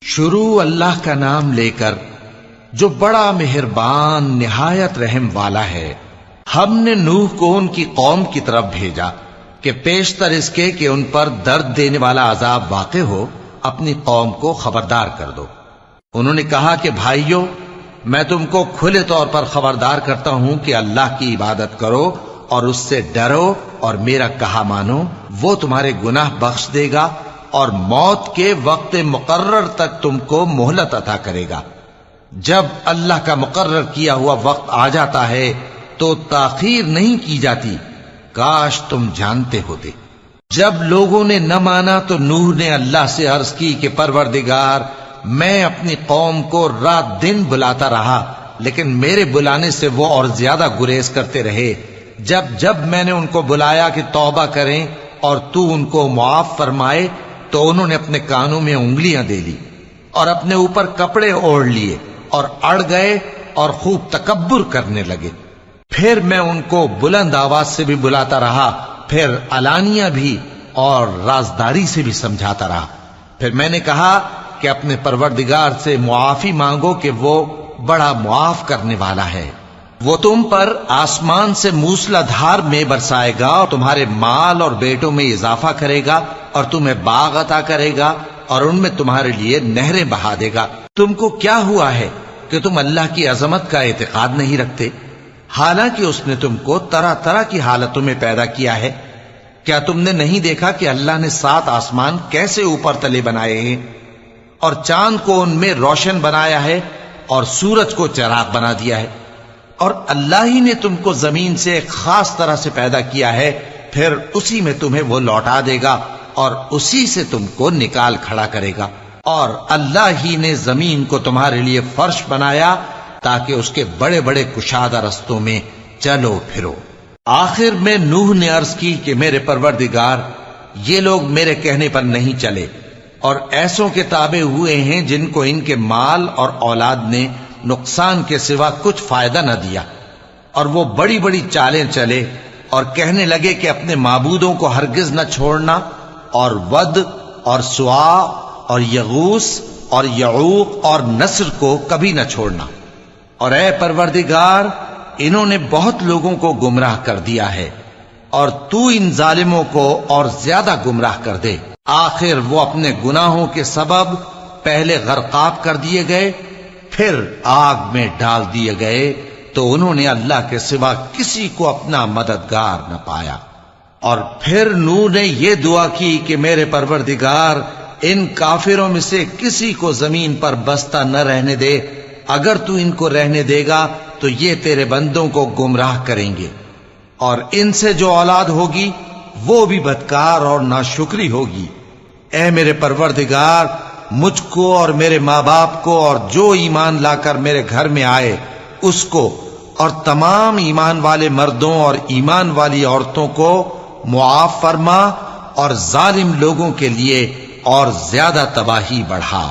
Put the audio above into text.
شروع اللہ کا نام لے کر جو بڑا مہربان نہایت رحم والا ہے۔ ہم نے نوح کو ان کی قوم کی طرف بھیجا کہ پیشتر اس کے کہ ان پر درد دینے والا عذاب واقع ہو اپنی قوم کو خبردار کر دو۔ انہوں نے کہا کہ بھائیو، میں تم کو کھلے طور پر خبردار کرتا ہوں کہ اللہ کی عبادت کرو اور اس سے ڈرو اور میرا کہا مانو، وہ تمہارے گناہ بخش دے گا اور موت کے وقت مقرر تک تم کو مہلت عطا کرے گا۔ جب اللہ کا مقرر کیا ہوا وقت آ جاتا ہے تو تاخیر نہیں کی جاتی، کاش تم جانتے ہوتے۔ جب لوگوں نے نہ مانا تو نوح نے اللہ سے عرض کی کہ پروردگار، میں اپنی قوم کو رات دن بلاتا رہا لیکن میرے بلانے سے وہ اور زیادہ گریز کرتے رہے۔ جب میں نے ان کو بلایا کہ توبہ کریں اور تو ان کو معاف فرمائے تو انہوں نے اپنے کانوں میں انگلیاں دے لی اور اپنے اوپر کپڑے اوڑھ لیے اور اڑ گئے اور خوب تکبر کرنے لگے۔ پھر میں ان کو بلند آواز سے بھی بلاتا رہا، پھر علانیہ بھی اور رازداری سے بھی سمجھاتا رہا۔ پھر میں نے کہا کہ اپنے پروردگار سے معافی مانگو کہ وہ بڑا معاف کرنے والا ہے۔ وہ تم پر آسمان سے موسلا دھار میں برسائے گا اور تمہارے مال اور بیٹوں میں اضافہ کرے گا اور تمہیں باغ عطا کرے گا اور ان میں تمہارے لیے نہریں بہا دے گا۔ تم کو کیا ہوا ہے کہ تم اللہ کی عظمت کا اعتقاد نہیں رکھتے، حالانکہ اس نے تم کو طرح طرح کی حالتوں میں پیدا کیا ہے؟ کیا تم نے نہیں دیکھا کہ اللہ نے 7 آسمان کیسے اوپر تلے بنائے ہیں اور چاند کو ان میں روشن بنایا ہے اور سورج کو چراغ بنا دیا ہے؟ اور اللہ ہی نے تم کو زمین سے ایک خاص طرح سے پیدا کیا ہے، پھر اسی میں تمہیں وہ لوٹا دے گا اور اسی سے تم کو نکال کھڑا کرے گا۔ اور اللہ ہی نے زمین کو تمہارے لیے فرش بنایا تاکہ اس کے بڑے بڑے کشادہ رستوں میں چلو پھرو۔ آخر میں نوح نے عرض کی کہ میرے پروردگار، یہ لوگ میرے کہنے پر نہیں چلے اور ایسوں کے تابع ہوئے ہیں جن کو ان کے مال اور اولاد نے نقصان کے سوا کچھ فائدہ نہ دیا، اور وہ بڑی بڑی چالیں چلے اور کہنے لگے کہ اپنے معبودوں کو ہرگز نہ چھوڑنا، اور ود اور سوا اور یغوث اور یعوق اور نصر کو کبھی نہ چھوڑنا۔ اور اے پروردگار، انہوں نے بہت لوگوں کو گمراہ کر دیا ہے اور تو ان ظالموں کو اور زیادہ گمراہ کر دے۔ آخر وہ اپنے گناہوں کے سبب پہلے غرقاب کر دیے گئے، پھر آگ میں ڈال دیے گئے، تو انہوں نے اللہ کے سوا کسی کو اپنا مددگار نہ پایا۔ اور پھر نوح نے یہ دعا کی کہ میرے پروردگار، ان کافروں میں سے کسی کو زمین پر بستہ نہ رہنے دے، اگر تو ان کو رہنے دے گا تو یہ تیرے بندوں کو گمراہ کریں گے، اور ان سے جو اولاد ہوگی وہ بھی بدکار اور ناشکری ہوگی۔ اے میرے پروردگار، مجھ کو اور میرے ماں باپ کو اور جو ایمان لا کر میرے گھر میں آئے اس کو اور تمام ایمان والے مردوں اور ایمان والی عورتوں کو معاف فرما، اور ظالم لوگوں کے لیے اور زیادہ تباہی بڑھا۔